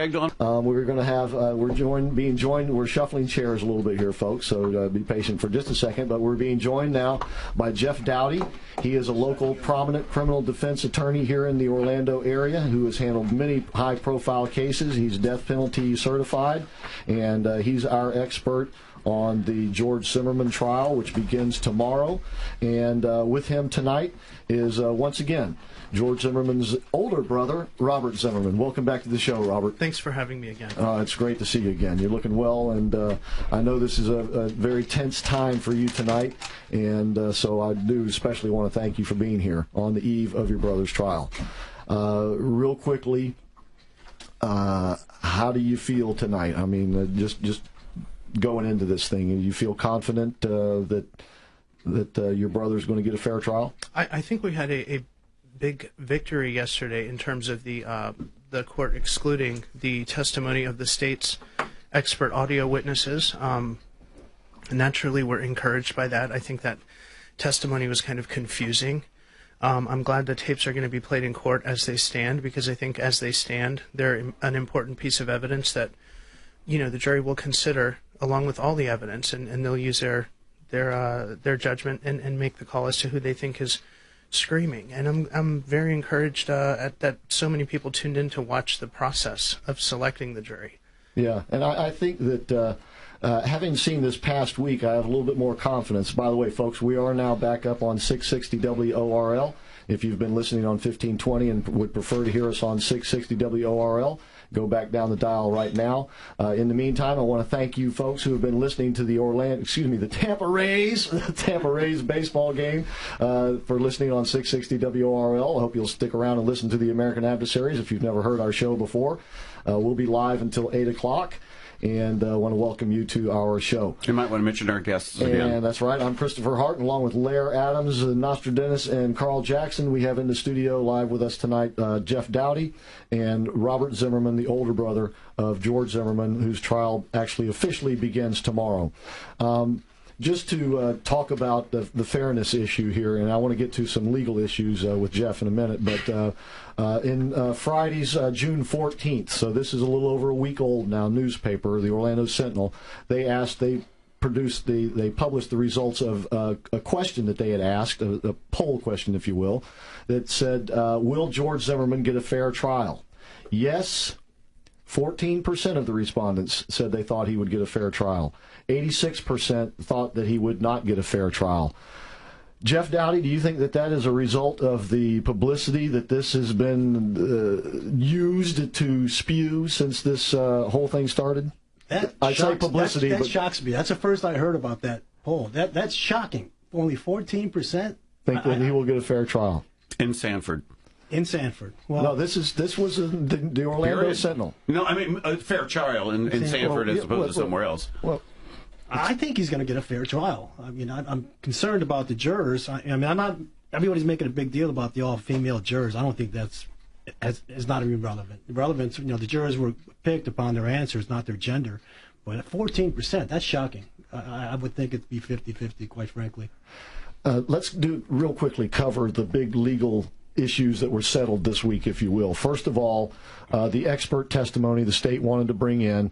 We're going to have, we're shuffling chairs a little bit here, folks, so be patient for just a second, but we're being joined now by Jeff Dowdy. He is a local prominent criminal defense attorney here in the Orlando area who has handled many high-profile cases. He's death penalty certified, and he's our expert on the George Zimmerman trial, which begins tomorrow. And with him tonight is, once again, George Zimmerman's older brother, Robert Zimmerman. Welcome back to the show, Robert. Thanks for having me again. It's great to see you again. You're looking well, and I know this is a very tense time for you tonight, and so I do especially want to thank you for being here on the eve of your brother's trial. Real quickly, how do you feel tonight? I mean, just going into this thing, you feel confident that your brother's going to get a fair trial? I think we had a big victory yesterday in terms of the court excluding the testimony of the state's expert audio witnesses. Naturally, we're encouraged by that. I think that testimony was kind of confusing. I'm glad the tapes are going to be played in court as they stand, because I think as they stand, they're an important piece of evidence that, you know, the jury will consider along with all the evidence, and they'll use their judgment and make the call as to who they think is screaming. And I'm very encouraged that so many people tuned in to watch the process of selecting the jury. Yeah, and I think that having seen this past week, I have a little bit more confidence. By the way, folks, we are now back up on 660 WORL. If you've been listening on 1520 and would prefer to hear us on 660 WORL, go back down the dial right now. In the meantime, I want to thank you folks who have been listening to the Tampa Rays baseball game for listening on 660 WORL. I hope you'll stick around and listen to the American Adversaries if you've never heard our show before. We'll be live until 8 o'clock. And I want to welcome you to our show. You might want to mention our guests again. And that's right. I'm Christopher Hart, along with Lair Adams, Nostradamus, and Carl Jackson. We have in the studio live with us tonight Jeff Dowdy and Robert Zimmerman, the older brother of George Zimmerman, whose trial actually officially begins tomorrow. Just to talk about the fairness issue here, and I want to get to some legal issues with Jeff in a minute, but in Friday's June 14th, so this is a little over a week old now, newspaper, the Orlando Sentinel, they published the results of a question that they had asked, a poll question, if you will, that said, will George Zimmerman get a fair trial? Yes, 14% of the respondents said they thought he would get a fair trial. 86% thought that he would not get a fair trial. Jeff Dowdy, do you think that is a result of the publicity that this has been used to spew since this whole thing started? I say publicity, that shocks me. That's the first I heard about that poll. That's shocking. Only 14% think that he will get a fair trial in Sanford. In Sanford. Well, no, this was the Orlando Sentinel. No, I mean a fair trial in Sanford as opposed to somewhere else. Well, I think he's going to get a fair trial. I mean, I'm concerned about the jurors. I mean, I'm not. Everybody's making a big deal about the all-female jurors. I don't think is not even relevant. The relevance, the jurors were picked upon their answers, not their gender. But at 14%, that's shocking. I would think it'd be 50-50, quite frankly. Let's real quickly cover the big legal issues that were settled this week, if you will. First of all, the expert testimony the state wanted to bring in.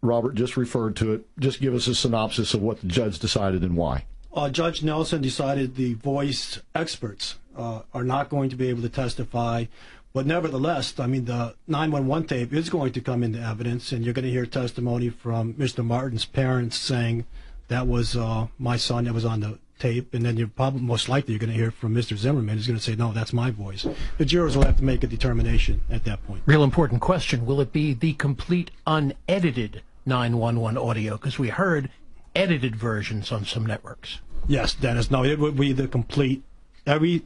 Robert just referred to it. Just give us a synopsis of what the judge decided and why. Judge Nelson decided the voice experts are not going to be able to testify, but nevertheless, I mean, the 911 tape is going to come into evidence, and you're going to hear testimony from Mr. Martin's parents saying that was my son that was on the tape, and then you're probably most likely you're going to hear from Mr. Zimmerman who's going to say, no, that's my voice. The jurors will have to make a determination at that point. Real important question. Will it be the complete unedited 911 audio? Because we heard edited versions on some networks. Yes, Dennis. No, it would be the complete, every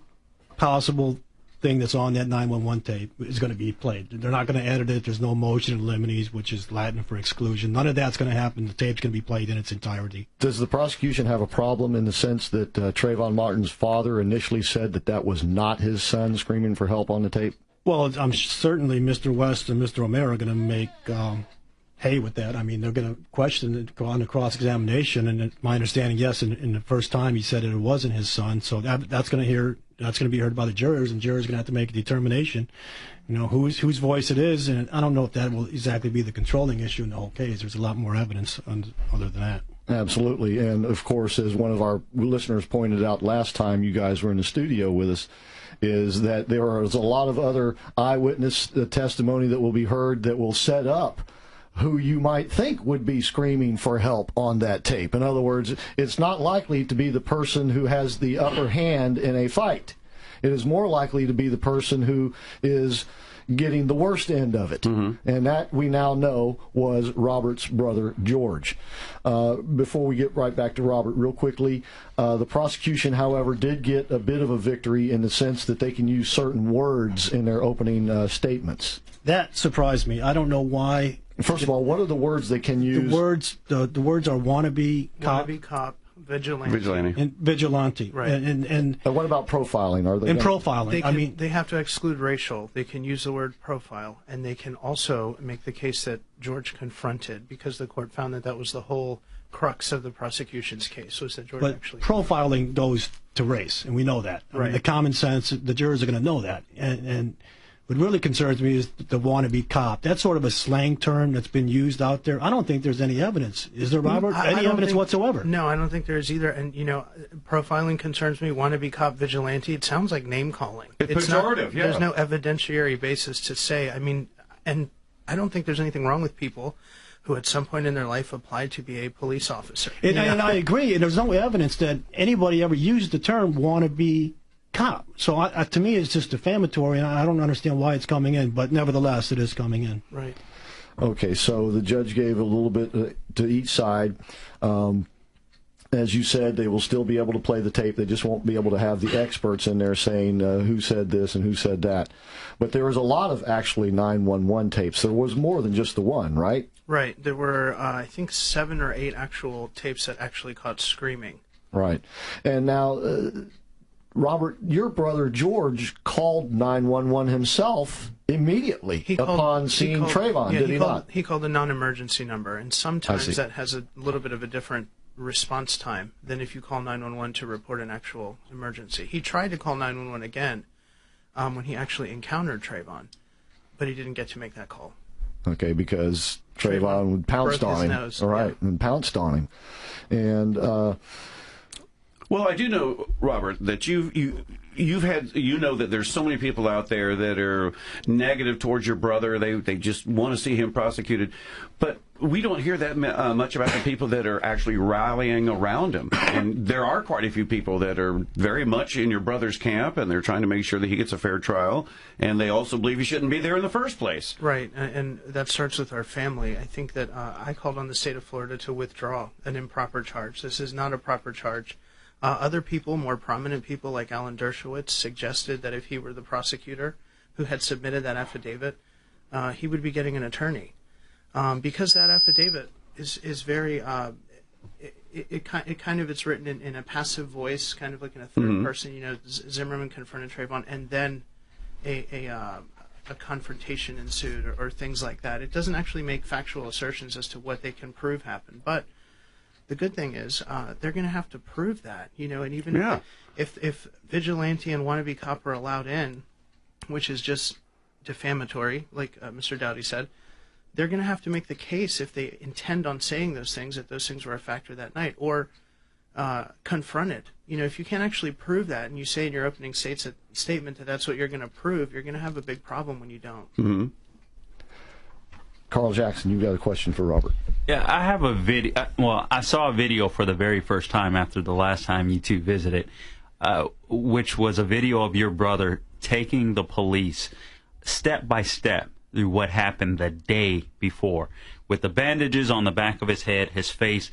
possible thing that's on that 911 tape is going to be played. They're not going to edit it. There's no motion in limines, which is Latin for exclusion. None of that's going to happen. The tape's going to be played in its entirety. Does the prosecution have a problem in the sense that Trayvon Martin's father initially said that was not his son screaming for help on the tape? Well, I'm certainly Mr. West and Mr. Romero are going to make hay with that. I mean, they're going to question it, go on to cross-examination, and my understanding, yes, in the first time he said it wasn't his son, so that's going to That's going to be heard by the jurors, and jurors are going to have to make a determination, whose voice it is. And I don't know if that will exactly be the controlling issue in the whole case. There's a lot more evidence other than that. Absolutely. And, of course, as one of our listeners pointed out last time you guys were in the studio with us, is that there is a lot of other eyewitness testimony that will be heard that will set up who you might think would be screaming for help on that tape. In other words, it's not likely to be the person who has the upper hand in a fight. It is more likely to be the person who is getting the worst end of it. Mm-hmm. And that, we now know, was Robert's brother, George. Before we get right back to Robert, real quickly, the prosecution, however, did get a bit of a victory in the sense that they can use certain words in their opening statements. That surprised me. I don't know why. First of all, what are the words they can use? The words are wannabe cop, vigilante. And vigilante. Right. And what about profiling? Are they profiling? They have to exclude racial. They can use the word profile, and they can also make the case that George confronted, because the court found that was the whole crux of the prosecution's case, was that George actually. Profiling goes to race, and we know that. Right. I mean, the common sense, the jurors are going to know that. And what really concerns me is the wannabe cop. That's sort of a slang term that's been used out there. I don't think there's any evidence. Is there, Robert? Any evidence whatsoever? No, I don't think there is either. And, profiling concerns me. Wannabe cop, vigilante, it sounds like name-calling. It's pejorative, yeah. There's no evidentiary basis to say. I mean, and I don't think there's anything wrong with people who at some point in their life applied to be a police officer. And I agree. And there's no evidence that anybody ever used the term wannabe cop. So to me, it's just defamatory, and I don't understand why it's coming in, but nevertheless, it is coming in. Right. Okay, so the judge gave a little bit to each side. As you said, they will still be able to play the tape. They just won't be able to have the experts in there saying who said this and who said that. But there was a lot of actually 911 tapes. There was more than just the one, right? Right. There were, I think, 7 or 8 actual tapes that actually caught screaming. Right. And now, Robert, your brother George called 911 himself immediately upon seeing Trayvon, did he not? He called a non-emergency number, and sometimes that has a little bit of a different response time than if you call 911 to report an actual emergency. He tried to call 911 again when he actually encountered Trayvon, but he didn't get to make that call. Okay, because Trayvon would pounced on him. Nose. All right, and pounced on him. And well, I do know, Robert, that you've had, that there's so many people out there that are negative towards your brother. They just want to see him prosecuted. But we don't hear that much about the people that are actually rallying around him. And there are quite a few people that are very much in your brother's camp, and they're trying to make sure that he gets a fair trial. And they also believe he shouldn't be there in the first place. Right, and that starts with our family. I think that I called on the state of Florida to withdraw an improper charge. This is not a proper charge. Other people, more prominent people like Alan Dershowitz, suggested that if he were the prosecutor who had submitted that affidavit, he would be getting an attorney. Because that affidavit is very, it's written in a passive voice, kind of like in a third person. Zimmerman confronted Trayvon, and then a confrontation ensued, or things like that. It doesn't actually make factual assertions as to what they can prove happened, but the good thing is they're going to have to prove that, and even if vigilante and wannabe cop are allowed in, which is just defamatory, like Mr. Dowdy said, they're going to have to make the case if they intend on saying those things, that those things were a factor that night, or confront it. If you can't actually prove that, and you say in your opening statement that that's what you're going to prove, you're going to have a big problem when you don't. Mm-hmm. Carl Jackson, you got a question for Robert. Yeah, I have a video. Well, I saw a video for the very first time after the last time you two visited, which was a video of your brother taking the police step by step through what happened the day before, with the bandages on the back of his head, his face.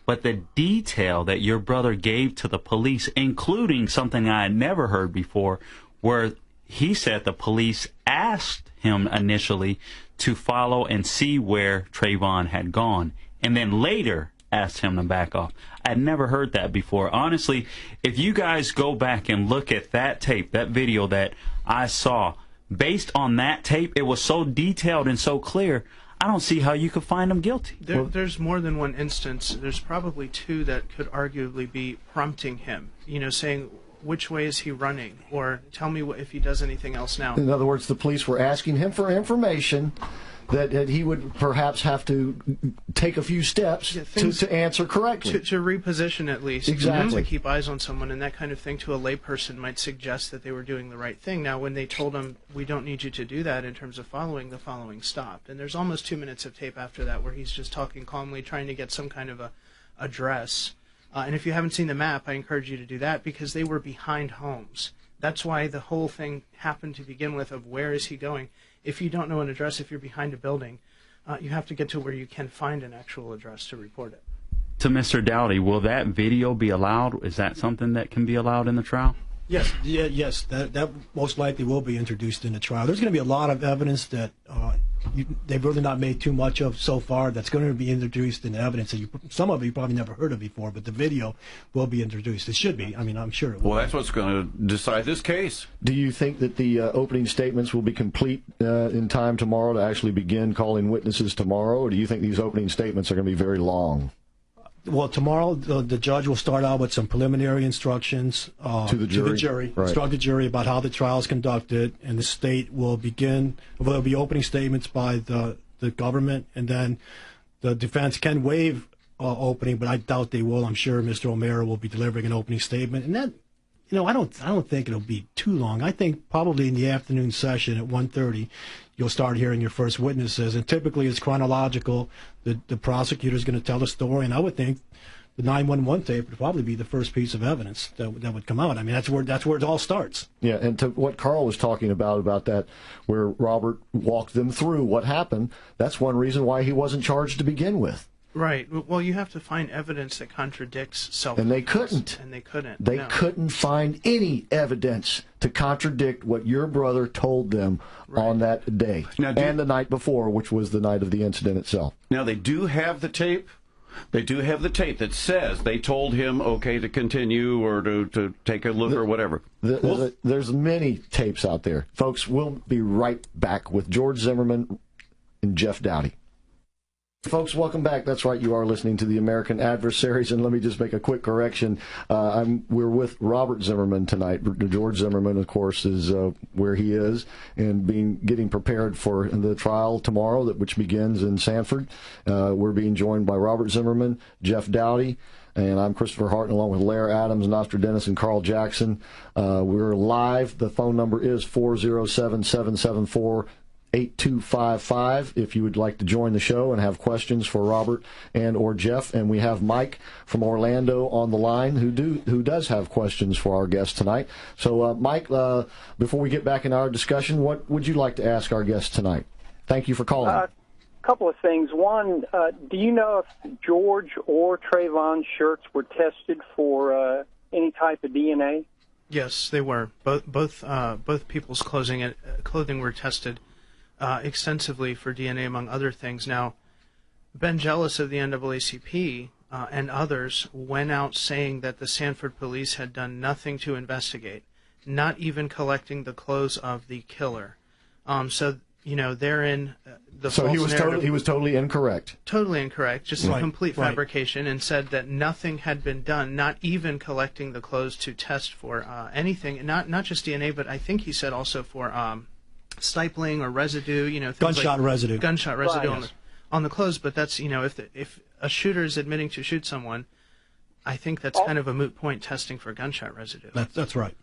But the detail that your brother gave to the police, including something I had never heard before, where he said the police asked him initially to follow and see where Trayvon had gone, and then later asked him to back off. I'd never heard that before. Honestly, if you guys go back and look at that tape, that video that I saw, based on that tape, it was so detailed and so clear, I don't see how you could find him guilty. There's more than one instance. There's probably 2 that could arguably be prompting him, saying, which way is he running, or tell me if he does anything else now. In other words, the police were asking him for information that he would perhaps have to take a few steps to answer correctly. To reposition at least. Exactly. To keep eyes on someone, and that kind of thing to a layperson might suggest that they were doing the right thing. Now, when they told him, we don't need you to do that in terms of following, the following stopped. And there's almost 2 minutes of tape after that where he's just talking calmly, trying to get some kind of a address. And if you haven't seen the map, I encourage you to do that, because they were behind homes. That's why the whole thing happened to begin with, of where is he going. If you don't know an address, if you're behind a building, you have to get to where you can find an actual address to report it. To Mr. Dowdy, will that video be allowed? Is that something that can be allowed in the trial? Yes, yes, that most likely will be introduced in the trial. There's going to be a lot of evidence that they've really not made too much of so far that's going to be introduced in the evidence. That some of it you probably never heard of before, but the video will be introduced. It should be. I mean, I'm sure it will. Well, that's what's going to decide this case. Do you think that the opening statements will be complete in time tomorrow to actually begin calling witnesses tomorrow, or do you think these opening statements are going to be very long? Well, tomorrow the judge will start out with some preliminary instructions to the jury, right. Instruct the jury about how the trial is conducted, and the state will begin. Well, there'll be opening statements by the government, and then the defense can waive opening, but I doubt they will. I'm sure Mr. O'Mara will be delivering an opening statement, and that, I don't think it'll be too long. I think probably in the afternoon session at 1:30, you'll start hearing your first witnesses, and typically it's chronological. The prosecutor's going to tell the story, and I would think the 911 tape would probably be the first piece of evidence that would come out. I mean, that's where it all starts. Yeah, and to what Carl was talking about that, where Robert walked them through what happened, that's one reason why he wasn't charged to begin with. Right. Well, you have to find evidence that contradicts self-defense. And they couldn't. And they couldn't. They couldn't find any evidence to contradict what your brother told them on that day and the night before, which was the night of the incident itself. Now, they do have the tape. They do have the tape that says they told him, okay, to continue or to take a look or whatever. There's many tapes out there. Folks, we'll be right back with George Zimmerman and Jeff Dowdy. Folks, welcome back. That's right, you are listening to the American Adversaries, and let me just make a quick correction. We're with Robert Zimmerman tonight. George Zimmerman, of course, is where he is and getting prepared for the trial tomorrow, which begins in Sanford. We're being joined by Robert Zimmerman, Jeff Dowdy, and I'm Christopher Harton, along with Lair Adams, Nostradamus, and Carl Jackson. We're live. The phone number is 407-774-8255 if you would like to join the show and have questions for Robert and or Jeff. And we have Mike from Orlando on the line who does have questions for our guest tonight. So Mike, before we get back in our discussion, what would you like to ask our guest tonight? Thank you for calling. A couple of things. One, do you know if George or Trayvon's shirts were tested for any type of DNA? Yes, they were. Both people's clothing were tested extensively for DNA, among other things. Now, Ben Jealous of the NAACP and others went out saying that the Sanford police had done nothing to investigate, not even collecting the clothes of the killer. So, therein the so false he was totally incorrect. Totally incorrect, just a complete Right. fabrication, and said that nothing had been done, not even collecting the clothes to test for anything, not just DNA, but I think he said also for stippling or residue, things Gunshot residue. Gunshot residue Right. on the clothes. But that's, if a shooter is admitting to shoot someone, I think that's kind of a moot point, testing for gunshot residue. That's right.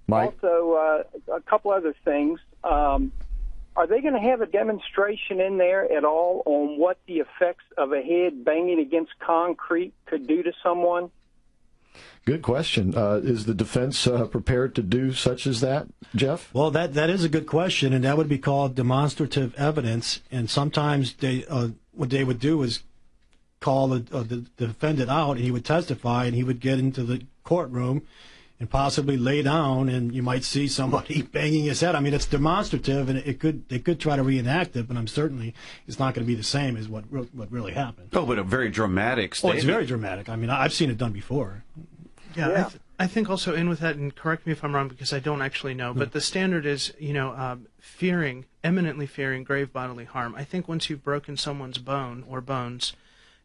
Mike? Also, a couple other things. Are they going to have a demonstration in there at all on what the effects of a head banging against concrete could do to someone? Good question. Is the defense prepared to do such as that, Jeff? Well, that is a good question, and that would be called demonstrative evidence. And sometimes what they would do is call the defendant out, and he would testify, and he would get into the courtroom and possibly lay down, and you might see somebody banging his head. I mean, it's demonstrative, and they could try to reenact it, but it's not going to be the same as what really happened. Oh, but a very dramatic statement. Oh, it's very dramatic. I mean, I've seen it done before. Yeah. I think also in with that, and correct me if I'm wrong because I don't actually know, but the standard is, eminently fearing grave bodily harm. I think once you've broken someone's bone or bones,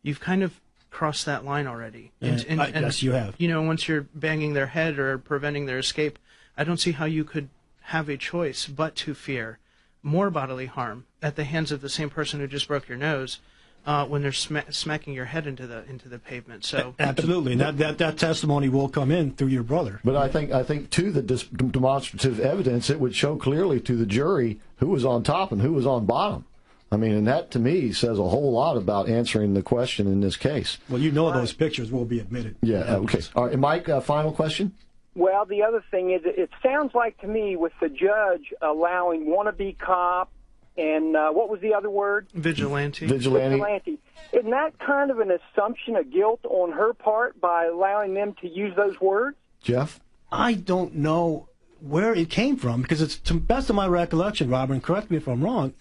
you've kind of crossed that line already. Yes, you have. You know, once you're banging their head or preventing their escape, I don't see how you could have a choice but to fear more bodily harm at the hands of the same person who just broke your nose when they're smacking your head into the pavement. So absolutely, and that testimony will come in through your brother. But I think to the demonstrative evidence, it would show clearly to the jury who was on top and who was on bottom. I mean, and that to me says a whole lot about answering the question in this case. Well, you know those pictures will be admitted. Yeah, okay. All right, Mike, final question? Well, the other thing is, it sounds like to me with the judge allowing wannabe cop and what was the other word? Vigilante. Vigilante. Isn't that kind of an assumption of guilt on her part by allowing them to use those words? Jeff? I don't know where it came from, because it's, to the best of my recollection, Robert, and correct me if I'm wrong,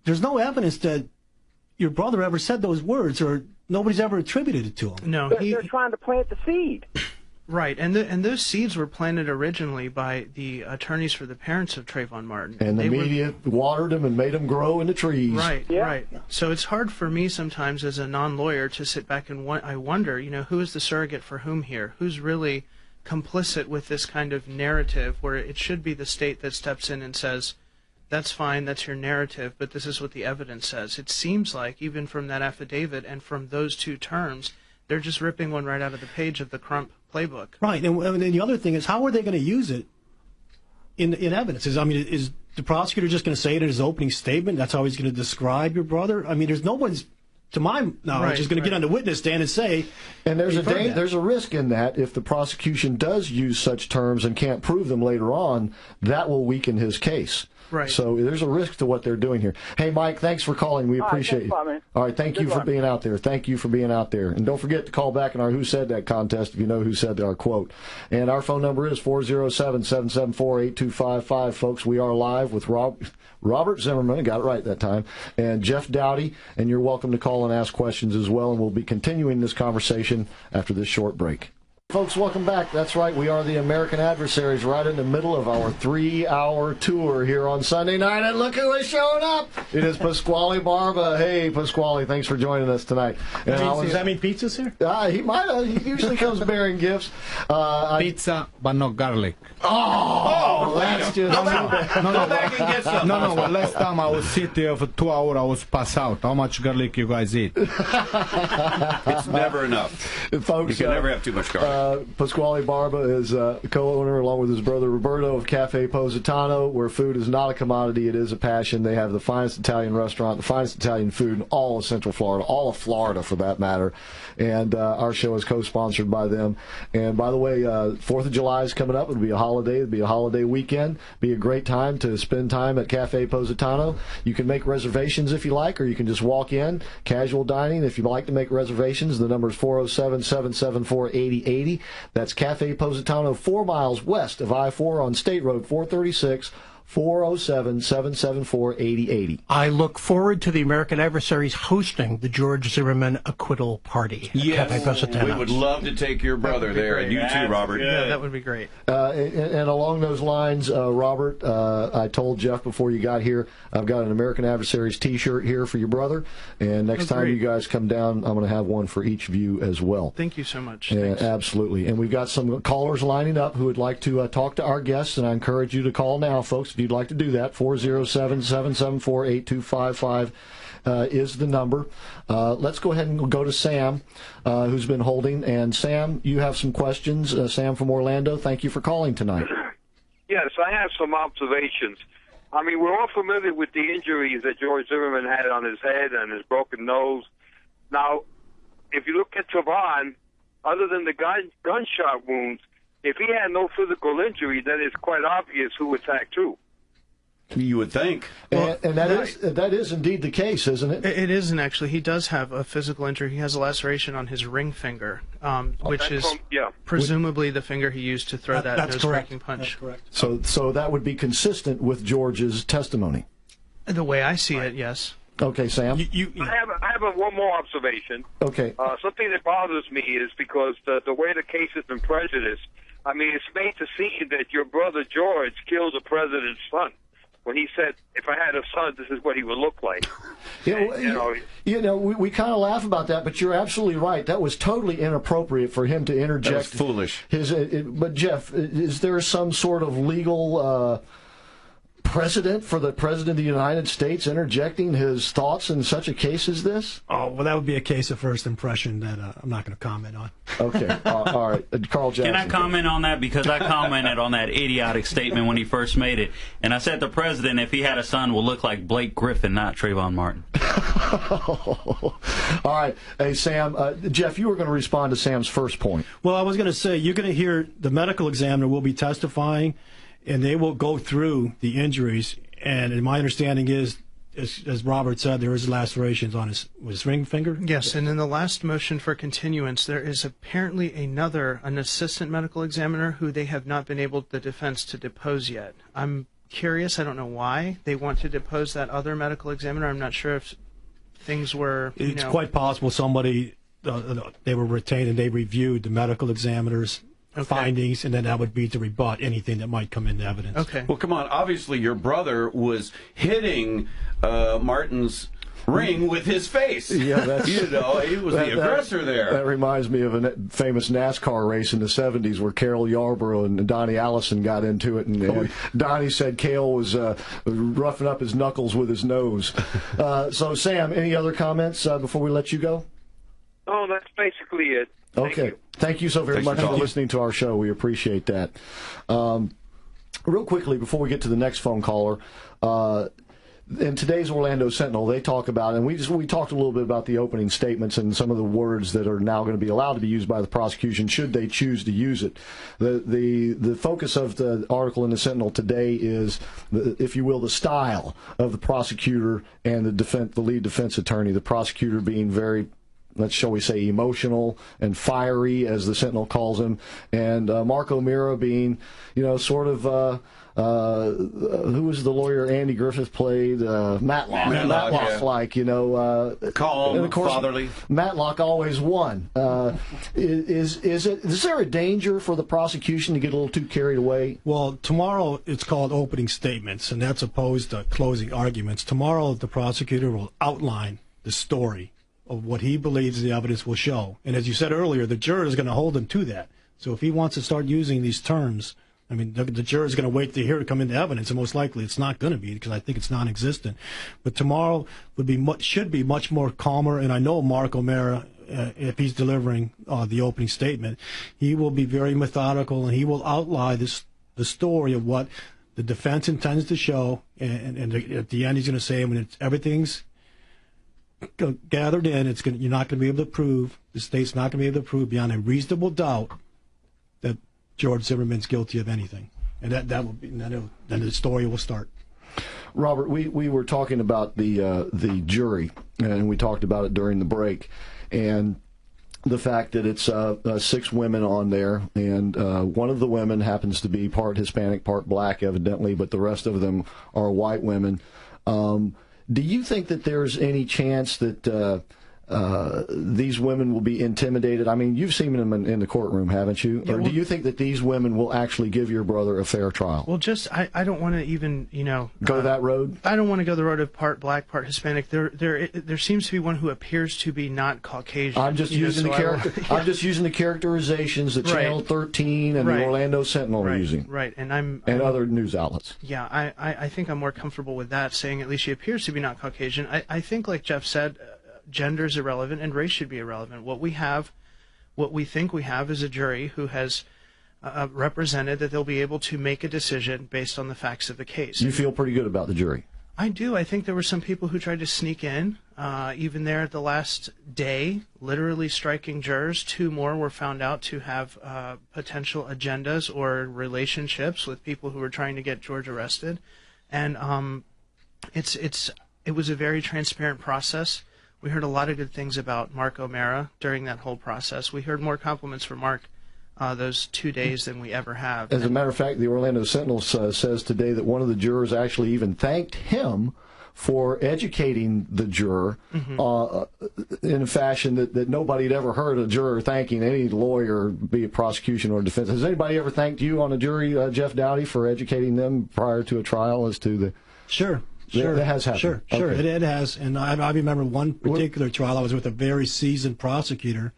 there's no evidence that your brother ever said those words, or nobody's ever attributed it to him. No, they're trying to plant the seed. Right, and those seeds were planted originally by the attorneys for the parents of Trayvon Martin. And the media watered them and made them grow into trees. Right, right. So it's hard for me sometimes as a non-lawyer to sit back and I wonder, you know, who is the surrogate for whom here? Who's really complicit with this kind of narrative where it should be the state that steps in and says, that's fine, that's your narrative, but this is what the evidence says. It seems like, even from that affidavit and from those two terms, they're just ripping one right out of the page of the Crump playbook. Right, and the other thing is, how are they going to use it in evidence? Is the prosecutor just going to say it in his opening statement? That's how he's going to describe your brother? I mean, there's no one's, to my knowledge, is going to get on the witness stand and say. And there's a risk in that if the prosecution does use such terms and can't prove them later on, that will weaken his case. Right. So there's a risk to what they're doing here. Hey, Mike, thanks for calling. We appreciate you. All right, thank you for being out there. Thank you for being out there. And don't forget to call back in our Who Said That contest if you know who said our quote. And our phone number is 407-774-8255. Folks, we are live with Robert Zimmerman, I got it right that time, and Jeff Dowdy. And you're welcome to call and ask questions as well. And we'll be continuing this conversation after this short break. Folks, welcome back. That's right. We are the American Adversaries right in the middle of our 3-hour tour here on Sunday night. And look who has shown up. It is Pasquale Barba. Hey, Pasquale, thanks for joining us tonight. Does that mean pizza's here? He might. He usually comes bearing gifts. Pizza, but no garlic. Oh, that's just... Go back and get some. No, but last time I was sitting there for 2 hours, I was passed out. How much garlic you guys eat? It's never enough. Folks, you can never have too much garlic. Pasquale Barba is co-owner, along with his brother Roberto, of Cafe Positano, where food is not a commodity, it is a passion. They have the finest Italian restaurant, the finest Italian food in all of Central Florida, all of Florida for that matter. And our show is co-sponsored by them. And by the way, 4th of July is coming up. It'll be a holiday. It'll be a holiday weekend. Be a great time to spend time at Cafe Positano. You can make reservations if you like, or you can just walk in. Casual dining. If you'd like to make reservations, the number is 407-774-8080. That's Cafe Positano, 4 miles west of I-4 on State Road 436, 407-774-8080. I look forward to the American Adversaries hosting the George Zimmerman acquittal party at Cafe Positano. We would love to take your brother there, and you too, Robert. Yeah, that would be great. And along those lines, Robert, I told Jeff before you got here, I've got an American Adversaries T-shirt here for your brother, and next time you guys come down, I'm going to have one for each of you as well. Thank you so much. Absolutely. And we've got some callers lining up who would like to talk to our guests, and I encourage you to call now, folks, if you'd like to do that. 407-774-8255 is the number. Let's go ahead and go to Sam, who's been holding. And Sam, you have some questions. Sam from Orlando, thank you for calling tonight. Yes, I have some observations. I mean, we're all familiar with the injuries that George Zimmerman had on his head and his broken nose. Now, if you look at Trayvon, other than the gunshot wounds, if he had no physical injury, then it's quite obvious who attacked who. You would think. And that is indeed the case, isn't it? It isn't, actually. He does have a physical injury. He has a laceration on his ring finger, which is presumably the finger he used to throw that nose-breaking punch. That's correct. So that would be consistent with George's testimony. The way I see it, yes. Okay, Sam. I have one more observation. Okay. Something that bothers me is because the way the case has been prejudiced. I mean, it's made to seem that your brother George killed the president's son. when he said, "If I had a son, this is what he would look like." We kind of laugh about that, but you're absolutely right. That was totally inappropriate for him to interject. That was foolish. But Jeff, is there some sort of legal precedent for the President of the United States interjecting his thoughts in such a case as this? Oh, well, that would be a case of first impression that I'm not going to comment on. Okay. All right. Carl Jackson. Can I comment on that? Because I commented on that idiotic statement when he first made it. And I said the president, if he had a son, will look like Blake Griffin, not Trayvon Martin. All right. Hey, Sam, Jeff, you were going to respond to Sam's first point. Well, I was going to say, you're going to hear the medical examiner will be testifying, and they will go through the injuries. And my understanding is, as Robert said, there is lacerations on his ring finger. Yes, and in the last motion for continuance, there is apparently an assistant medical examiner who they have not been able, the defense, to depose yet. I'm curious. I don't know why they want to depose that other medical examiner. I'm not sure if things were. It's quite possible somebody they were retained and they reviewed the medical examiner's findings, and then that would be to rebut anything that might come into evidence. Okay. Well, come on. Obviously, your brother was hitting Martin's ring with his face. Yeah, he was the aggressor there. That reminds me of a famous NASCAR race in the 70s where Carol Yarborough and Donnie Allison got into it, and Donnie said Cale was roughing up his knuckles with his nose. So, Sam, any other comments before we let you go? Oh, that's basically it. Okay. Thank you so very much for listening to our show. We appreciate that. Real quickly, before we get to the next phone caller, in today's Orlando Sentinel, they talk about, and we talked a little bit about the opening statements and some of the words that are now going to be allowed to be used by the prosecution should they choose to use it. The focus of the article in the Sentinel today is, if you will, the style of the prosecutor and the lead defense attorney. The prosecutor being very, shall we say, emotional and fiery, as the Sentinel calls him, and Mark O'Meara being, sort of, who was the lawyer Andy Griffith played? Matlock-like, calm, and of course, fatherly. Matlock always won. Is there a danger for the prosecution to get a little too carried away? Well, tomorrow it's called opening statements, and that's opposed to closing arguments. Tomorrow the prosecutor will outline the story of what he believes the evidence will show. And as you said earlier, the juror is going to hold him to that. So if he wants to start using these terms, I mean, the juror is going to wait to hear it come into evidence, and most likely it's not going to be, because I think it's non-existent. But tomorrow should be much more calmer, and I know Mark O'Meara, if he's delivering the opening statement, he will be very methodical, and he will outline the story of what the defense intends to show, and at the end he's going to say, when everything's gathered in, you're not going to be able to prove, the state's not going to be able to prove beyond a reasonable doubt that George Zimmerman's guilty of anything, and that will be, then the story will start. Robert, we were talking about the jury, and we talked about it during the break, and the fact that it's 6 women on there, and one of the women happens to be part Hispanic, part black, evidently, but the rest of them are white women. Do you think that there's any chance that these women will be intimidated? I mean, you've seen them in the courtroom, haven't you? Yeah, or do you think that these women will actually give your brother a fair trial? Well, I don't want to even, go that road? I don't want to go the road of part black, part Hispanic. There seems to be one who appears to be not Caucasian. I'm just using I'm just using the characterizations that Channel 13 and the Orlando Sentinel are using. Right, and other news outlets. Yeah, I think I'm more comfortable with that, saying at least she appears to be not Caucasian. I think, like Jeff said, gender is irrelevant and race should be irrelevant. What we think we have is a jury who has represented that they'll be able to make a decision based on the facts of the case. You feel pretty good about the jury? I do. I think there were some people who tried to sneak in, even there at the last day, literally striking jurors. 2 more were found out to have potential agendas or relationships with people who were trying to get George arrested. And it was a very transparent process. We heard a lot of good things about Mark O'Meara during that whole process. We heard more compliments from Mark those 2 days than we ever have. As a matter of fact, the Orlando Sentinel says today that one of the jurors actually even thanked him for educating the juror in a fashion that nobody had ever heard a juror thanking any lawyer, be it prosecution or defense. Has anybody ever thanked you on a jury, Jeff Dowdy, for educating them prior to a trial as to Sure. That has happened. Sure. Okay. It has. And I remember one particular trial. I was with a very seasoned prosecutor,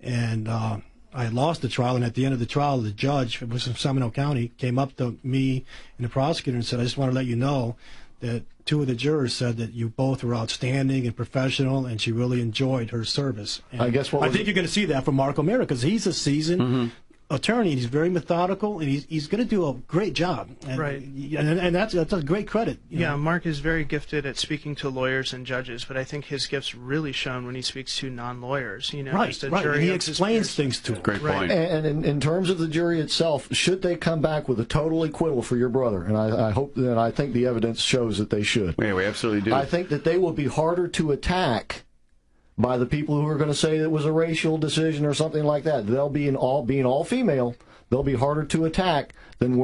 and I had lost the trial. And at the end of the trial, the judge, it was from Seminole County, came up to me and the prosecutor and said, "I just want to let you know that two of the jurors said that you both were outstanding and professional, and she really enjoyed her service." And I think you're going to see that from Mark O'Meara, because he's a seasoned attorney, and he's very methodical, and he's going to do a great job. And, right. And that's a great credit. You know? Mark is very gifted at speaking to lawyers and judges, but I think his gift's really shown when he speaks to non-lawyers. Right. And he explains things to them. Great point. And in terms of the jury itself, should they come back with a total acquittal for your brother, and I hope and I think the evidence shows that they should. Yeah, we absolutely do. I think that they will be harder to attack by the people who are going to say it was a racial decision or something like that. They'll be being all female. They'll be harder to attack than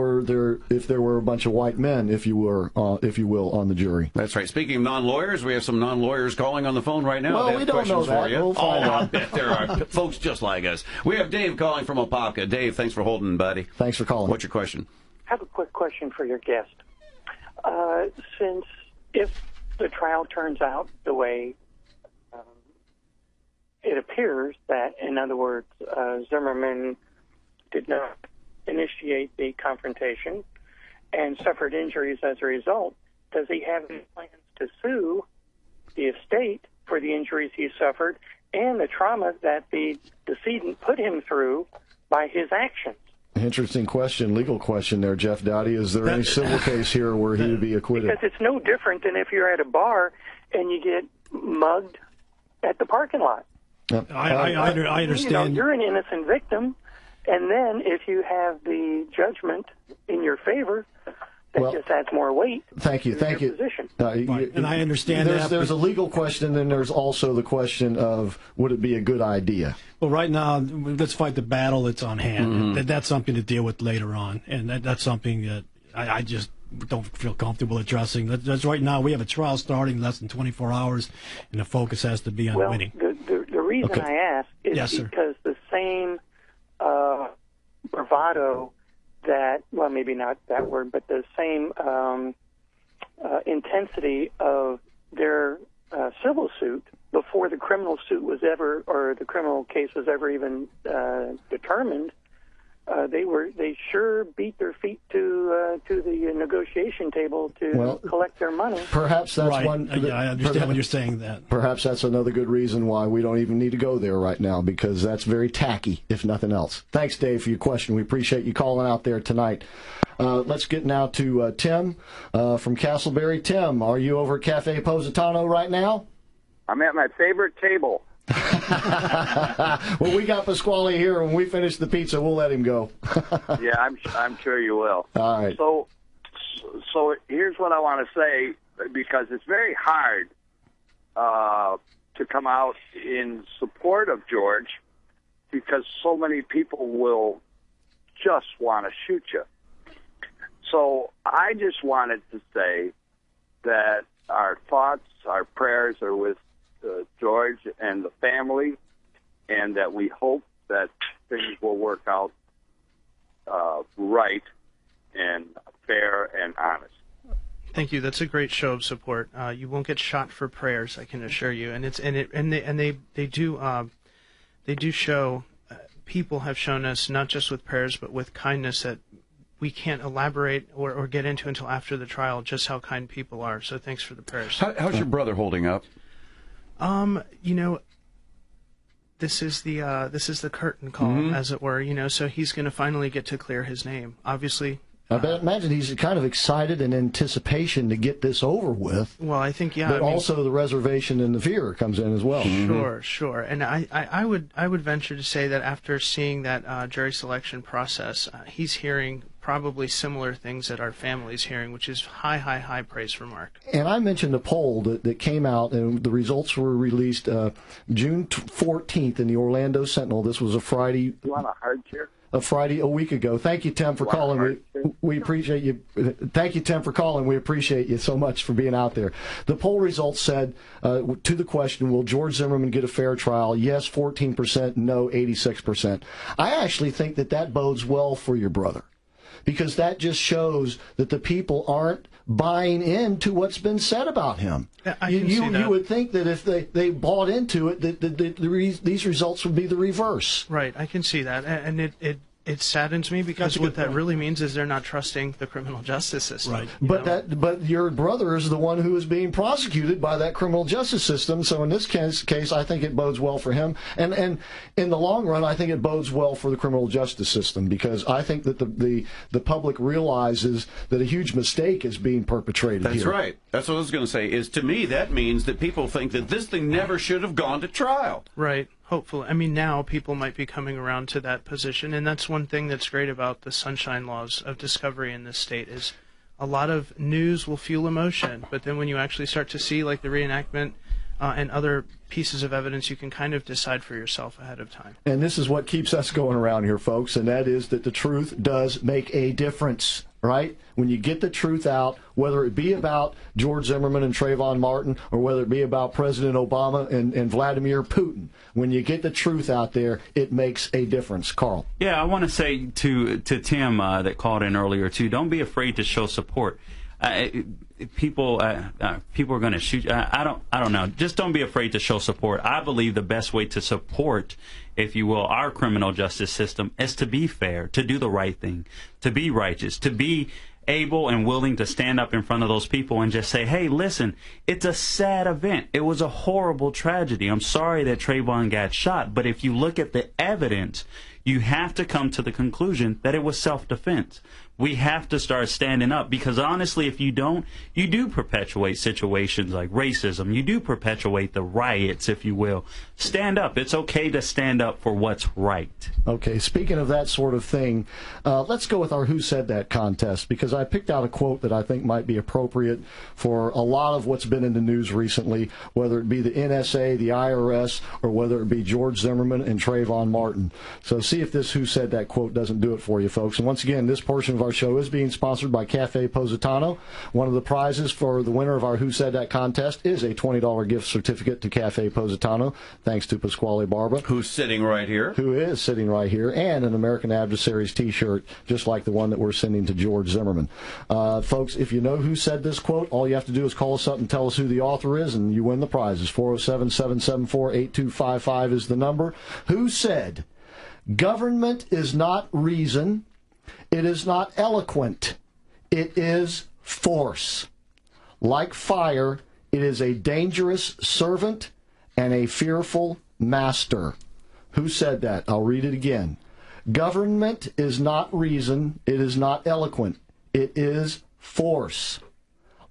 if there were a bunch of white men, if you will, on the jury. That's right. Speaking of non-lawyers, we have some non-lawyers calling on the phone right now. Well, we don't know that. We'll find out. I bet there are folks just like us. We have Dave calling from Apopka. Dave, thanks for holding, buddy. Thanks for calling. What's your question? I have a quick question for your guest. Since if the trial turns out the way it appears that, in other words, Zimmerman did not initiate the confrontation and suffered injuries as a result, does he have any plans to sue the estate for the injuries he suffered and the trauma that the decedent put him through by his actions? Interesting question, legal question there, Jeff Dowdy. Is there any civil case here where he would be acquitted? Because it's no different than if you're at a bar and you get mugged at the parking lot. I understand. You're an innocent victim, and then if you have the judgment in your favor, that just adds more weight. Thank you. Position. And I understand there's a legal question, and there's also the question of would it be a good idea? Well, right now, let's fight the battle that's on hand. That's something to deal with later on, and that's something that I just don't feel comfortable addressing. That's right now. We have a trial starting in less than 24 hours, and the focus has to be on winning. The reason I ask is because the same bravado that, well, maybe not that word, but the same intensity of their civil suit before the criminal suit was ever, or the criminal case was ever even determined, they sure beat their feet to the negotiation table to collect their money. Perhaps that's one. I understand when you're saying that. Perhaps that's another good reason why we don't even need to go there right now, because that's very tacky, if nothing else. Thanks, Dave, for your question. We appreciate you calling out there tonight. Let's get now to Tim from Castleberry. Tim, are you over at Cafe Positano right now? I'm at my favorite table. Well, we got Pasquale here. When we finish the pizza, we'll let him go. Yeah, I'm sure you will. All right. So here's what I want to say, because it's very hard to come out in support of George, because so many people will just want to shoot you. So I just wanted to say that our thoughts, our prayers are with George and the family, and that we hope that things will work out right and fair and honest. Thank you. That's a great show of support. You won't get shot for prayers, I can assure you. And they do show. People have shown us, not just with prayers but with kindness, that we can't elaborate or get into until after the trial just how kind people are. So thanks for the prayers. How's your brother holding up? This is the curtain call, as it were. So he's going to finally get to clear his name. Obviously. I imagine he's kind of excited in anticipation to get this over with. Well, I think, But also the reservation and the fear comes in as well. Sure. And I would venture to say that after seeing that jury selection process, he's hearing probably similar things that our family's hearing, which is high praise for Mark. And I mentioned a poll that came out, and the results were released June 14th in the Orlando Sentinel. This was a Friday. You want a hard chair? A week ago. Thank you, Tim, for calling. We appreciate you. Thank you, Tim, for calling. We appreciate you so much for being out there. The poll results said, to the question, will George Zimmerman get a fair trial? Yes, 14%. No, 86%. I actually think that bodes well for your brother, because that just shows that the people aren't buying into what's been said about him. You would think that if they bought into it, that these results would be the reverse. Right, I can see that, and it saddens me because what that really means is they're not trusting the criminal justice system. Right. But your brother is the one who is being prosecuted by that criminal justice system. So in this case, I think it bodes well for him. And in the long run, I think it bodes well for the criminal justice system, because I think that the public realizes that a huge mistake is being perpetrated here. That's right. That's what I was going to say. Is to me that means that people think that this thing never should have gone to trial. Right. Hopefully. I mean, now people might be coming around to that position, and that's one thing that's great about the sunshine laws of discovery in this state is a lot of news will fuel emotion, but then when you actually start to see like the reenactment and other pieces of evidence, you can kind of decide for yourself ahead of time. And this is what keeps us going around here, folks, and that is that the truth does make a difference, right? When you get the truth out, whether it be about George Zimmerman and Trayvon Martin, or whether it be about President Obama and Vladimir Putin, when you get the truth out there, it makes a difference. Carl. Yeah, I want to say to Tim that called in earlier, too, don't be afraid to show support. People are going to shoot. I don't know. Just don't be afraid to show support. I believe the best way to support, if you will, our criminal justice system is to be fair, to do the right thing, to be righteous, to be able and willing to stand up in front of those people and just say, hey, listen, it's a sad event. It was a horrible tragedy. I'm sorry that Trayvon got shot, but if you look at the evidence, you have to come to the conclusion that it was self-defense. We have to start standing up, because honestly, if you don't, you do perpetuate situations like racism. You do perpetuate the riots, if you will. Stand up. It's okay to stand up for what's right. Okay, speaking of that sort of thing, let's go with our Who Said That contest, because I picked out a quote that I think might be appropriate for a lot of what's been in the news recently, whether it be the NSA, the IRS, or whether it be George Zimmerman and Trayvon Martin. So see if this Who Said That quote doesn't do it for you, folks. And once again, this portion of our show is being sponsored by Cafe Positano. One of the prizes for the winner of our Who Said That contest is a $20 gift certificate to Cafe Positano, thanks to Pasquale Barba. Who's sitting right here. Who is sitting right here, and an American Adversaries t-shirt, just like the one that we're sending to George Zimmerman. Folks, if you know who said this quote, all you have to do is call us up and tell us who the author is, and you win the prizes. 407-774-8255 is the number. Who said, "Government is not reason, it is not eloquent, it is force. Like fire, it is a dangerous servant and a fearful master." Who said that? I'll read it again. Government is not reason, it is not eloquent, it is force.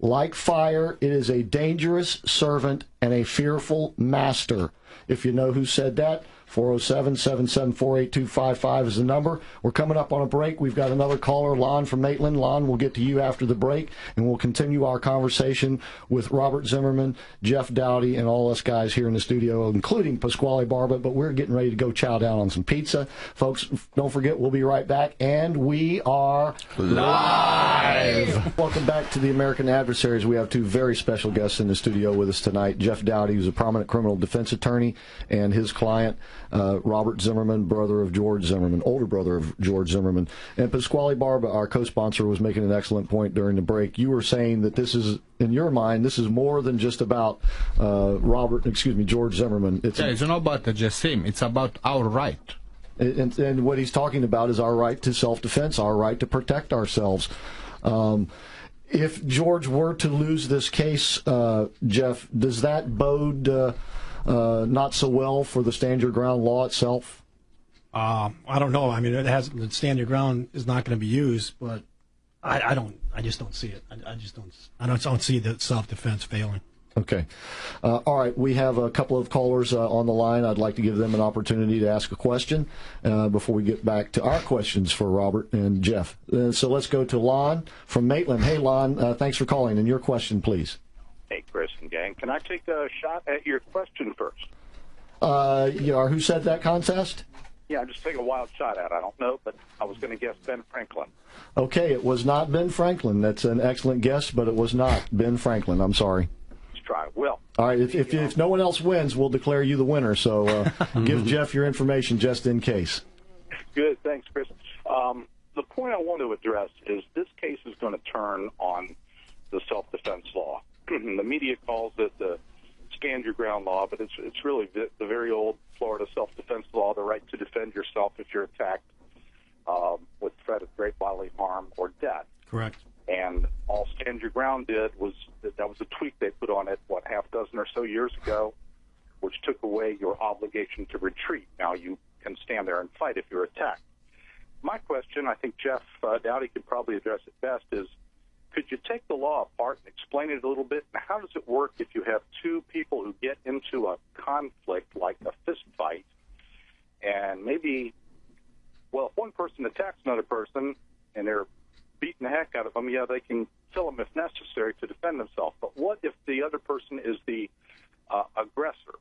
Like fire, it is a dangerous servant and a fearful master. If you know who said that, 407-774-8255 is the number. We're coming up on a break. We've got another caller, Lon from Maitland. Lon, we'll get to you after the break, and we'll continue our conversation with Robert Zimmerman, Jeff Dowdy, and all us guys here in the studio, including Pasquale Barba, but we're getting ready to go chow down on some pizza. Folks, don't forget, we'll be right back, and we are live! Welcome back to the American Adversaries. We have two very special guests in the studio with us tonight. Jeff Dowdy, who's a prominent criminal defense attorney, and his client, Robert Zimmerman, brother of George Zimmerman, older brother of George Zimmerman. And Pasquale Barba, our co-sponsor, was making an excellent point during the break. You were saying that this is, in your mind, this is more than just about George Zimmerman. It's not about just him. It's about our right. And what he's talking about is our right to self-defense, our right to protect ourselves. If George were to lose this case, Jeff, does that bode not so well for the stand your ground law itself? I don't know. I mean, the stand your ground is not going to be used, but I just don't see it. I don't see the self-defense failing. Okay. All right. We have a couple of callers on the line. I'd like to give them an opportunity to ask a question before we get back to our questions for Robert and Jeff. So let's go to Lon from Maitland. Hey, Lon, thanks for calling. And your question, please. Hey, Chris and gang. Can I take a shot at your question first? Who said that contest? Yeah, just take a wild shot at it. I don't know, but I was going to guess Ben Franklin. Okay, it was not Ben Franklin. That's an excellent guess, but it was not Ben Franklin. I'm sorry. Let's try. Well. All right, if no one else wins, we'll declare you the winner. So give Jeff your information just in case. Good. Thanks, Chris. the point I want to address is this case is going to turn on the self-defense law. The media calls it the stand your ground law, but it's really the very old Florida self-defense law, the right to defend yourself if you're attacked with threat of great bodily harm or death. Correct. And all stand your ground did was that was a tweak they put on it, half dozen or so years ago, which took away your obligation to retreat. Now you can stand there and fight if you're attacked. My question, I think Jeff Dowdy could probably address it best, is could you take the law apart and explain it a little bit? And how does it work if you have two people who get into a conflict like a fist fight, and maybe, well, if one person attacks another person and they're beating the heck out of them, yeah, they can kill them if necessary to defend themselves. But what if the other person is the aggressor?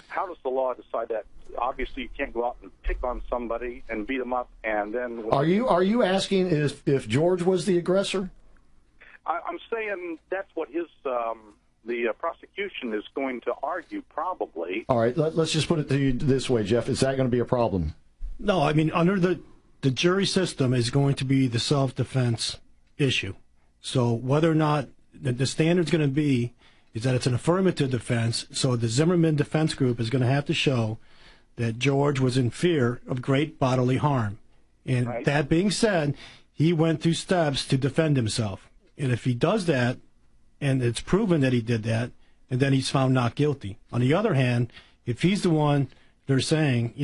How does the law decide that? Obviously, you can't go out and pick on somebody and beat them up, and then... Are you asking if George was the aggressor? I'm saying that's what the prosecution is going to argue, probably. All right, let's just put it to you this way, Jeff. Is that going to be a problem? No, I mean, under the jury system is going to be the self-defense issue. So whether or not the standard's going to be is that it's an affirmative defense, so the Zimmerman defense group is going to have to show that George was in fear of great bodily harm. And right. That being said, he went through steps to defend himself. And if he does that, and it's proven that he did that, and then he's found not guilty. On the other hand, if he's the one they're saying,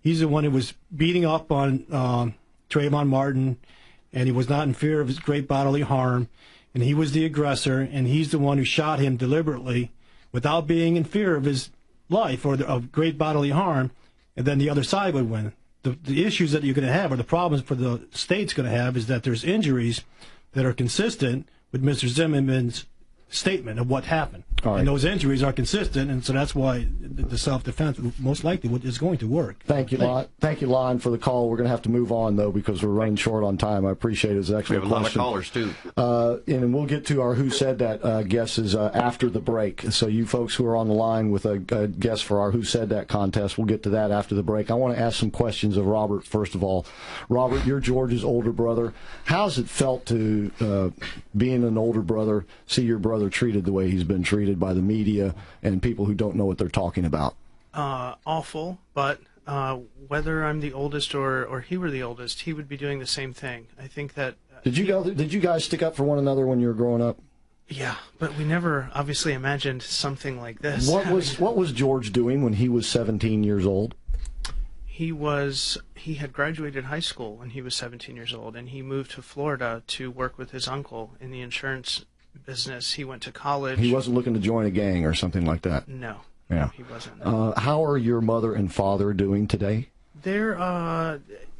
he's the one who was beating up on Trayvon Martin, and he was not in fear of his great bodily harm, and he was the aggressor, and he's the one who shot him deliberately without being in fear of his life or of great bodily harm, and then the other side would win. The issues that you're going to have, or the problems for the state's going to have, is that there's injuries that are consistent with Mr. Zimmerman's statement of what happened. Right. And those injuries are consistent, and so that's why the self-defense most likely is going to work. Thank you, Lon, for the call. We're going to have to move on, though, because we're running short on time. I appreciate his excellent question. We have a lot of callers, too. And we'll get to our Who Said That guesses after the break. So you folks who are on the line with a guess for our Who Said That contest, we'll get to that after the break. I want to ask some questions of Robert, first of all. Robert, you're George's older brother. How's it felt to, being an older brother, see your brother treated the way he's been treated by the media and people who don't know what they're talking about? Awful, but whether I'm the oldest or he were the oldest, he would be doing the same thing. I think that... Did you guys stick up for one another when you were growing up? Yeah, but we never obviously imagined something like this. What was George doing when he was 17 years old? He had graduated high school when he was 17 years old, and he moved to Florida to work with his uncle in the insurance business. He went to college. He wasn't looking to join a gang or something like that? No. Yeah. No, he wasn't. How are your mother and father doing today? They're,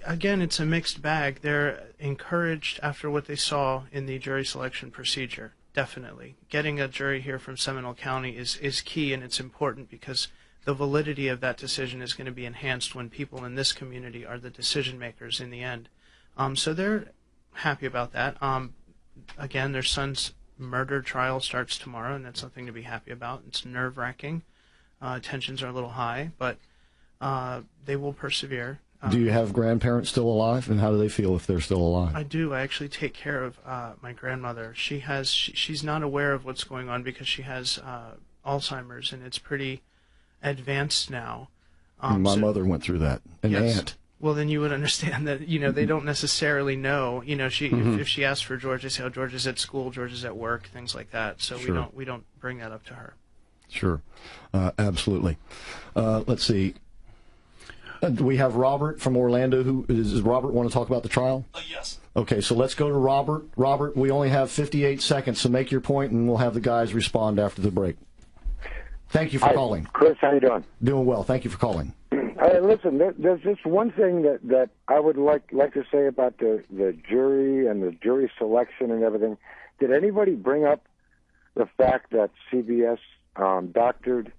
again, it's a mixed bag. They're encouraged after what they saw in the jury selection procedure, definitely. Getting a jury here from Seminole County is key, and it's important because the validity of that decision is going to be enhanced when people in this community are the decision makers in the end. So they're happy about that. Again, their son's murder trial starts tomorrow, and that's something to be happy about. It's nerve-wracking. Tensions are a little high, but they will persevere. Do you have grandparents still alive, and how do they feel if they're still alive? I do. I actually take care of my grandmother. She's not aware of what's going on because she has Alzheimer's, and it's pretty advanced now. My mother went through that. An aunt. Well, then you would understand that, they don't necessarily know. If she asks for George, they say, oh, George is at school, George is at work, things like that. So sure. we don't bring that up to her. Sure. Absolutely. Let's see. Do we have Robert from Orlando? Does Robert want to talk about the trial? Yes. Okay, so let's go to Robert. Robert, we only have 58 seconds, so make your point, and we'll have the guys respond after the break. Thank you for calling. Chris, how you doing? Doing well. Thank you for calling. Listen, there's just one thing that I would like to say about the jury and the jury selection and everything. Did anybody bring up the fact that CBS doctored?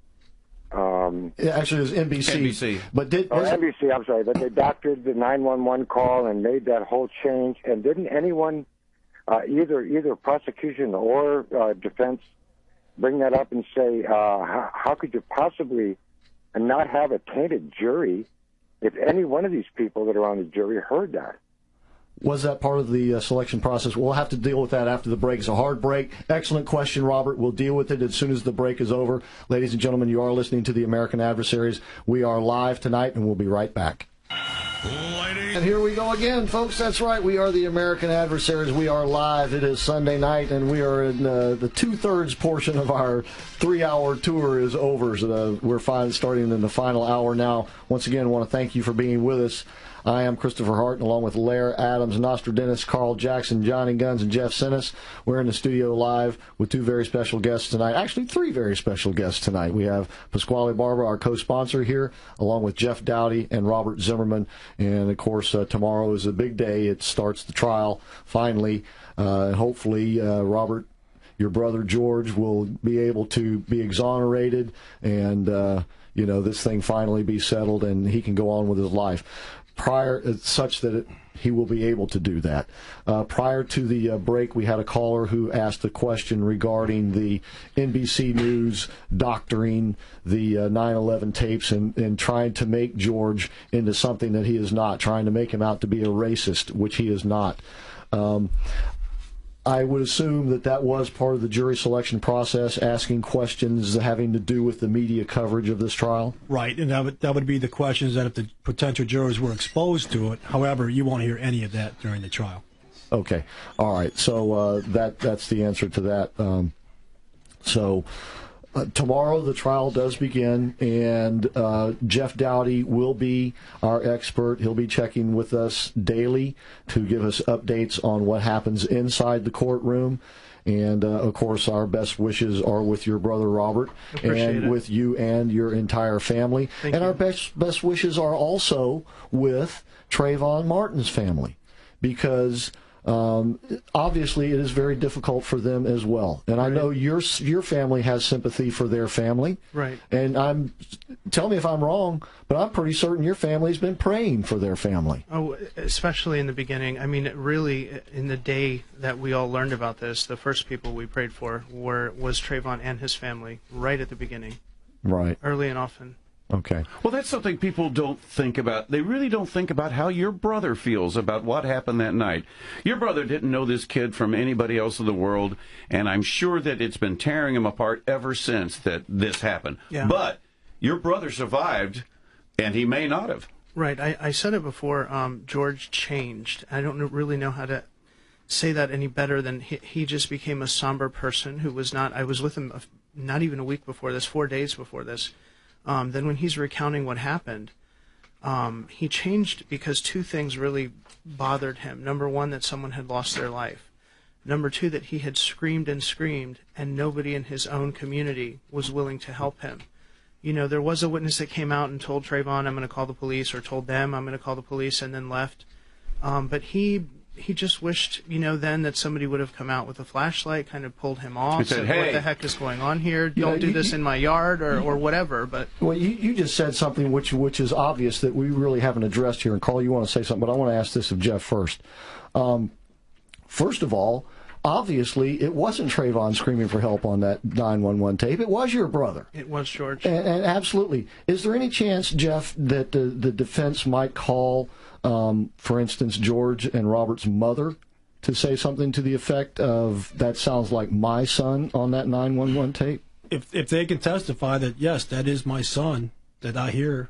Actually, it was NBC. But NBC, I'm sorry, but they doctored the 911 call and made that whole change. And didn't anyone, either prosecution or defense, bring that up and say, how could you possibly not have a tainted jury if any one of these people that are on the jury heard that? Was that part of the selection process? We'll have to deal with that after the break. It's a hard break. Excellent question, Robert. We'll deal with it as soon as the break is over. Ladies and gentlemen, you are listening to the American Adversaries. We are live tonight, and we'll be right back. And here we go again, folks. That's right. We are the American Adversaries. We are live. It is Sunday night, and we are in the two-thirds portion of our 3-hour tour is over. So we're starting in the final hour now. Once again, I want to thank you for being with us. I am Christopher Hart, along with Lair Adams, Nostradamus, Carl Jackson, Johnny Guns, and Jeff Sinis. We're in the studio live with two very special guests tonight. Actually, three very special guests tonight. We have Pasquale Barba, our co-sponsor here, along with Jeff Dowdy and Robert Zimmerman. And, of course, tomorrow is a big day. It starts the trial, finally. Hopefully, Robert, your brother George, will be able to be exonerated and, this thing finally be settled and he can go on with his life. Such that he will be able to do that. Prior to the break, we had a caller who asked a question regarding the NBC News doctoring the 9/11 tapes and trying to make George into something that he is not, trying to make him out to be a racist, which he is not. I would assume that was part of the jury selection process, asking questions having to do with the media coverage of this trial? Right, and that would be the questions that if the potential jurors were exposed to it. However, you won't hear any of that during the trial. Okay, all right, so that's the answer to that. Tomorrow the trial does begin, and Jeff Dowdy will be our expert. He'll be checking with us daily to give us updates on what happens inside the courtroom. And, of course, our best wishes are with your brother Robert and with you and your entire family. Thank you. Our best wishes are also with Trayvon Martin's family, because obviously it is very difficult for them as well. And I know your family has sympathy for their family. Right. And tell me if I'm wrong, but I'm pretty certain your family's been praying for their family. Oh, especially in the beginning. I mean, really, in the day that we all learned about this, the first people we prayed for was Trayvon and his family, right at the beginning. Right. Early and often. Okay. Well, that's something people don't think about. They really don't think about how your brother feels about what happened that night. Your brother didn't know this kid from anybody else in the world, and I'm sure that it's been tearing him apart ever since that this happened. Yeah. But your brother survived, and he may not have. Right. I said it before. George changed. I don't really know how to say that any better than he just became a somber person who was not. I was with him not even a week before this, 4 days before this. Then when he's recounting what happened, he changed because two things really bothered him. Number one, that someone had lost their life. Number two, that he had screamed and screamed, and nobody in his own community was willing to help him. There was a witness that came out and told Trayvon, I'm going to call the police, or told them, I'm going to call the police, and then left. But he just wished, then that somebody would have come out with a flashlight, kind of pulled him off, said, said, hey, what the heck is going on here? Don't do this in my yard, or whatever. But well, you just said something which is obvious that we really haven't addressed here. And Carl, you want to say something, but I want to ask this of Jeff first. First of all, obviously, it wasn't Trayvon screaming for help on that 911 tape. It was your brother. It was George. And absolutely. Is there any chance, Jeff, that the defense might call, for instance, George and Robert's mother to say something to the effect of, that sounds like my son on that 911 tape? If they can testify that, yes, that is my son that I hear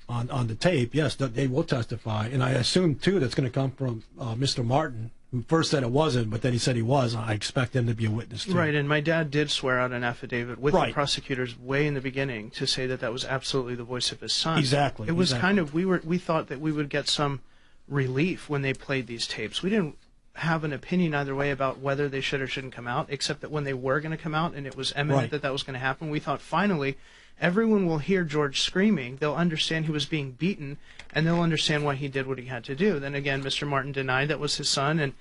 on the tape, yes, they will testify. And I assume, too, that's going to come from Mr. Martin, who first said it wasn't, but then he said he was. I expect him to be a witness, too. Right, and my dad did swear out an affidavit with Right. the prosecutors way in the beginning to say that was absolutely the voice of his son. Exactly. It was exactly. kind of, we thought that we would get some relief when they played these tapes. We didn't have an opinion either way about whether they should or shouldn't come out, except that when they were going to come out and it was imminent Right. that was going to happen, we thought finally everyone will hear George screaming, they'll understand he was being beaten, and they'll understand why he did what he had to do. Then again, Mr. Martin denied that was his son, and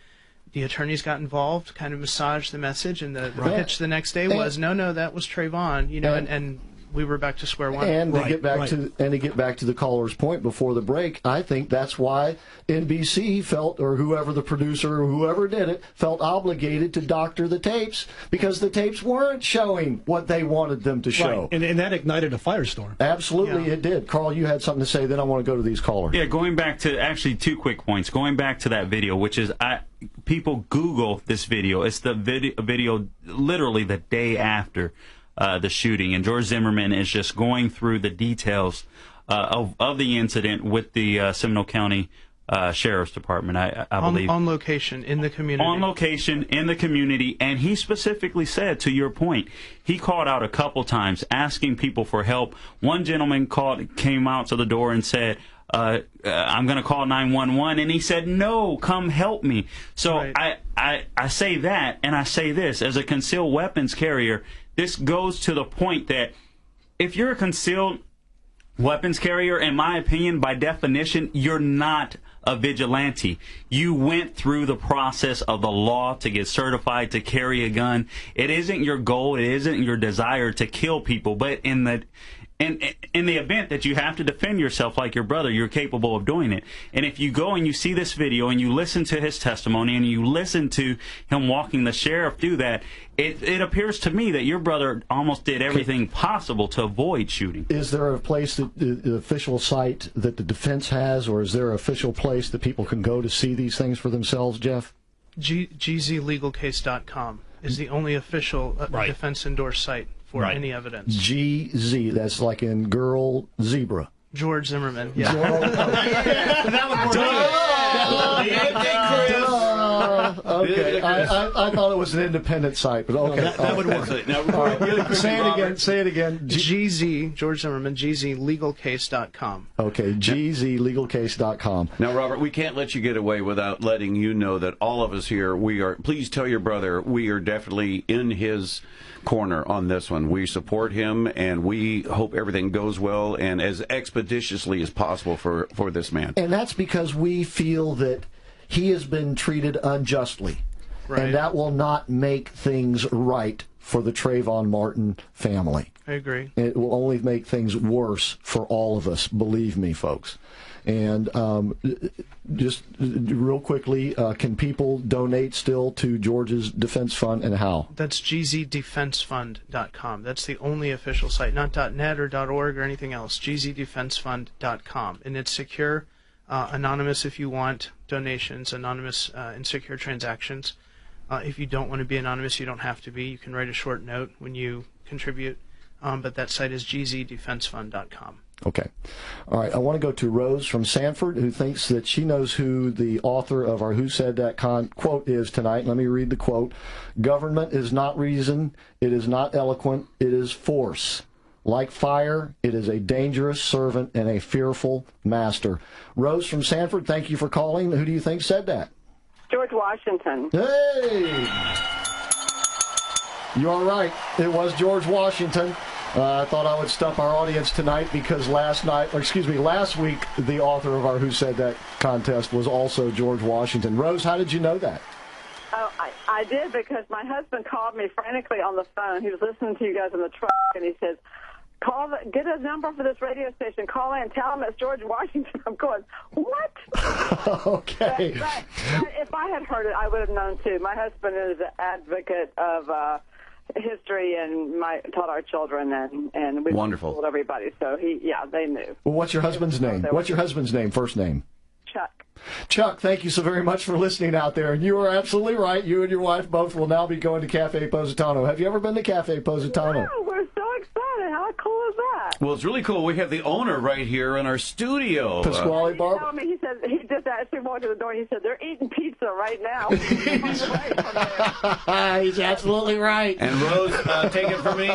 the attorneys got involved, kind of massaged the message, and the pitch the next day was, no, that was Trayvon, and we were back to square one. And to get back to the caller's point before the break, I think that's why NBC felt, or whoever the producer or whoever did it, felt obligated to doctor the tapes, because the tapes weren't showing what they wanted them to show. Right. And that ignited a firestorm. Absolutely, it did. Carl, you had something to say, then I want to go to these callers. Yeah, going back to, actually, 2 quick points. Going back to that video, which is, people Google this video. It's the video literally the day after the shooting, and George Zimmerman is just going through the details of the incident with the Seminole County Sheriff's Department, I believe. On location, in the community. On location, in the community, and he specifically said, to your point, he called out a couple times asking people for help. One gentleman came out to the door and said, I'm going to call 911, and he said, no, come help me. So right. I say that, and I say this, as a concealed weapons carrier, this goes to the point that if you're a concealed weapons carrier, in my opinion, by definition, you're not a vigilante. You went through the process of the law to get certified to carry a gun. It isn't your goal, it isn't your desire to kill people, but in the event that you have to defend yourself like your brother, you're capable of doing it. And if you go and you see this video and you listen to his testimony and you listen to him walking the sheriff through that, it appears to me that your brother almost did everything possible to avoid shooting. Is there a place, the official site that the defense has, or is there an official place that people can go to see these things for themselves, Jeff? GZLegalCase.com is the only official defense-endorsed site for any evidence. GZ, that's like in girl zebra. George Zimmerman. Yeah. That would work. Okay, I thought it was an independent site, but okay. That would work. Say it again. GZ, George Zimmerman, GZLegalCase.com. Okay, GZLegalCase.com. Now, Robert, we can't let you get away without letting you know that all of us here, please tell your brother, we are definitely in his corner on this one. We support him, and we hope everything goes well and as expeditiously as possible for this man. And that's because we feel that he has been treated unjustly, and that will not make things right for the Trayvon Martin family. I agree. It will only make things worse for all of us, believe me, folks. And just real quickly, can people donate still to George's defense fund, and how? That's gzdefensefund.com. That's the only official site, not .net or .org or anything else. gzdefensefund.com, and it's secure, anonymous if you want donations, anonymous and secure transactions. If you don't want to be anonymous, you don't have to be. You can write a short note when you contribute, but that site is gzdefensefund.com. Okay. All right. I want to go to Rose from Sanford, who thinks that she knows who the author of our Who Said That quote is tonight. Let me read the quote. Government is not reason. It is not eloquent. It is force. Like fire, it is a dangerous servant and a fearful master. Rose from Sanford, thank you for calling. Who do you think said that? George Washington. Hey! You are right. It was George Washington. I thought I would stump our audience tonight because last week, the author of our Who Said That contest was also George Washington. Rose, how did you know that? Oh, I did because my husband called me frantically on the phone. He was listening to you guys in the truck, and he says, get a number for this radio station. Call in, tell him it's George Washington. I'm going, what? Okay. But if I had heard it, I would have known, too. My husband is an advocate of history and taught our children, and we told everybody. So they knew. Well, what's your husband's name? What's your husband's name? First name? Chuck. Chuck, thank you so very much for listening out there. And you are absolutely right. You and your wife both will now be going to Cafe Positano. Have you ever been to Cafe Positano? No, we're so excited. How cool is that? Well, it's really cool. We have the owner right here in our studio. Pasquale Barber. He told me, he said, he just actually walked to the door. He said, they're eating pizza right now. He's absolutely right. And Rose, take it from me.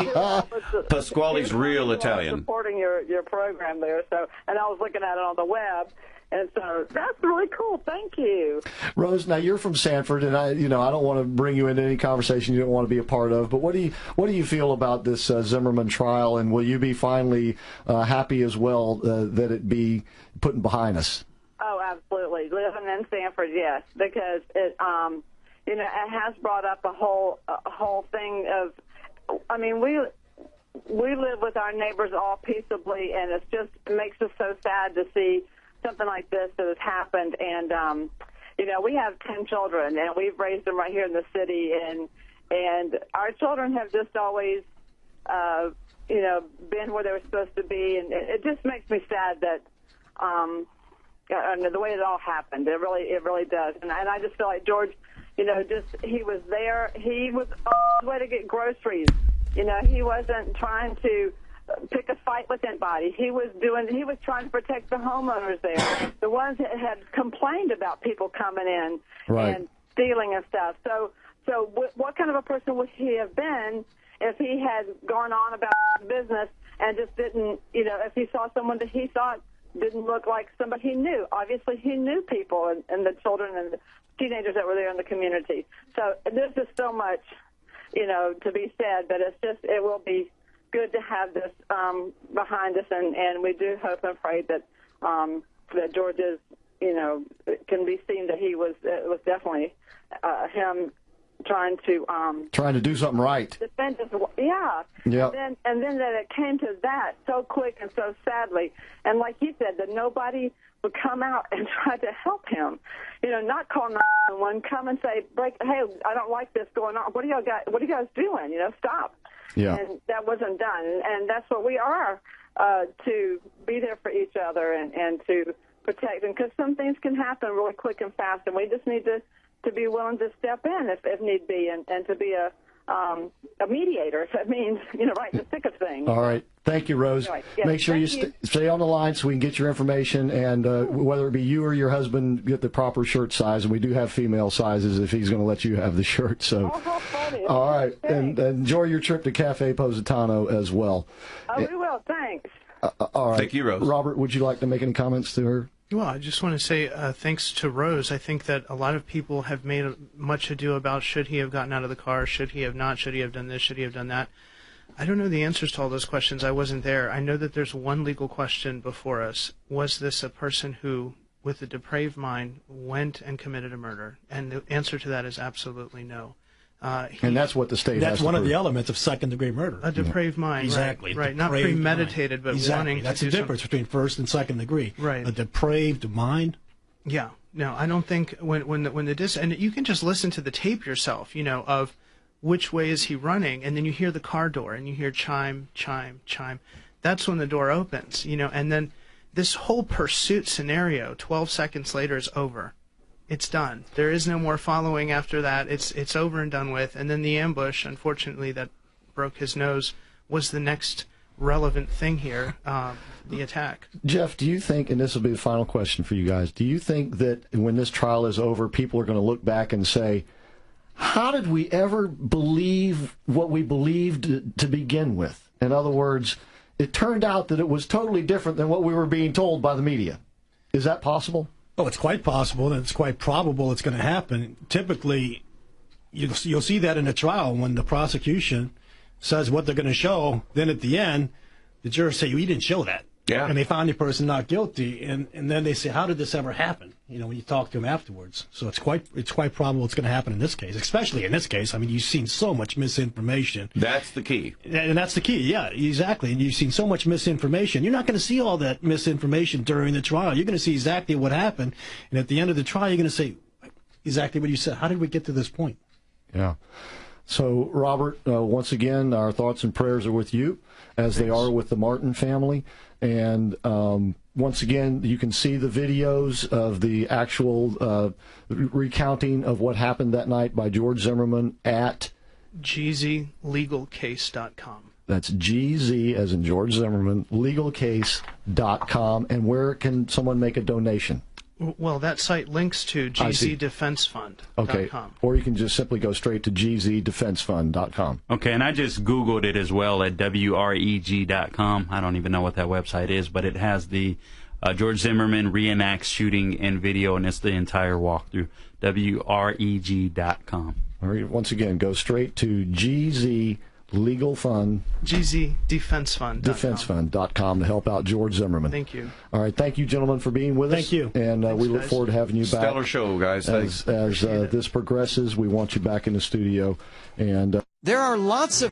Pasquale's real Italian. Supporting your program there. And I was looking at it on the web. And so that's really cool. Thank you. Rose, now you're from Sanford, and I don't want to bring you into any conversation you don't want to be a part of, but what do you feel about this Zimmerman trial, and will you be finally happy as well that it be put behind us? Oh, absolutely. Living in Sanford, yes, because it it has brought up a whole thing of, I mean, we live with our neighbors all peaceably, and it makes us so sad to see something like this that has happened. And we have 10 children, and we've raised them right here in the city, and our children have just always been where they were supposed to be, and it just makes me sad that the way it all happened. It really does. And I just feel like George, he was there. He was on his way to get groceries. He wasn't trying to pick a fight with anybody. He was trying to protect the homeowners there, the ones that had complained about people coming in and stealing and stuff. So what kind of a person would he have been if he had gone on about his business and just didn't, if he saw someone that he thought didn't look like somebody he knew? Obviously, he knew people and the children and the teenagers that were there in the community. So there's just so much, to be said, but it will be good to have this behind us, and we do hope and pray that George is, can be seen that it was definitely him trying to do something right. Defend his, yeah. Yep. And then that it came to that so quick and so sadly, and like you said, that nobody would come out and try to help him. Not call 911, come and say, hey, I don't like this going on. What are you guys doing? Stop. Yeah. And that wasn't done. And that's what we are, to be there for each other and to protect them, because some things can happen really quick and fast, and we just need to be willing to step in if need be, and to be a mediator if that means, right in the thick of things. All right. Thank you, Rose. Anyway, yes, Make sure you stay on the line so we can get your information, and whether it be you or your husband, get the proper shirt size. And we do have female sizes if he's going to let you have the shirt. So, how funny. All right. And enjoy your trip to Cafe Positano as well. Oh, we will. Thanks. All right. Thank you, Rose. Robert, would you like to make any comments to her? Well, I just want to say thanks to Rose. I think that a lot of people have made much ado about should he have gotten out of the car, should he have not, should he have done this, should he have done that. I don't know the answers to all those questions. I wasn't there. I know that there's one legal question before us. Was this a person who, with a depraved mind, went and committed a murder? And the answer to that is absolutely no. And that's what the state has That's to one prove. of the elements of second-degree murder. A depraved mind. Exactly. Right. Not Depraved premeditated, mind. but wanting That's to the do difference between first and second degree. Right. A depraved mind. Yeah. No, I don't think when the and you can just listen to the tape yourself, of which way is he running, and then you hear the car door and you hear chime, chime, chime. That's when the door opens, and then this whole pursuit scenario 12 seconds later is over. It's done. There is no more following after that. It's over and done with. And then the ambush, unfortunately, that broke his nose, was the next relevant thing here, the attack. Jeff, do you think, and this will be the final question for you guys, do you think that when this trial is over, people are going to look back and say, how did we ever believe what we believed to begin with? In other words, it turned out that it was totally different than what we were being told by the media. Is that possible? Oh, it's quite possible, and it's quite probable it's going to happen. Typically, you'll see that in a trial when the prosecution says what they're going to show. Then at the end, the jurors say, "We didn't show that." Yeah. And they find the person not guilty, and then they say, "How did this ever happen?" When you talk to them afterwards. So it's quite probable it's going to happen in this case, especially in this case. I mean, you've seen so much misinformation. That's the key. And that's the key, yeah, exactly. And you've seen so much misinformation. You're not going to see all that misinformation during the trial. You're going to see exactly what happened. And at the end of the trial, you're going to say exactly what you said. How did we get to this point? Yeah. So, Robert, once again, our thoughts and prayers are with you, as they are with the Martin family. And once again, you can see the videos of the actual recounting of what happened that night by George Zimmerman at gzlegalcase.com. That's GZ, as in George Zimmerman, legalcase.com. And where can someone make a donation? Well, that site links to gzdefensefund.com. Okay, or you can just simply go straight to gzdefensefund.com. Okay, and I just Googled it as well at WREG.com. I don't even know what that website is, but it has the George Zimmerman reenacts shooting and video, and it's the entire walkthrough. WREG.com. All right, once again, go straight to gzdefensefund.com to help out George Zimmerman. Thank you. All right, thank you, gentlemen, for being with us. Thank you. And Thanks, we look guys. forward to having you back. Stellar show, guys. As this progresses, we want you back in the studio. And there are lots of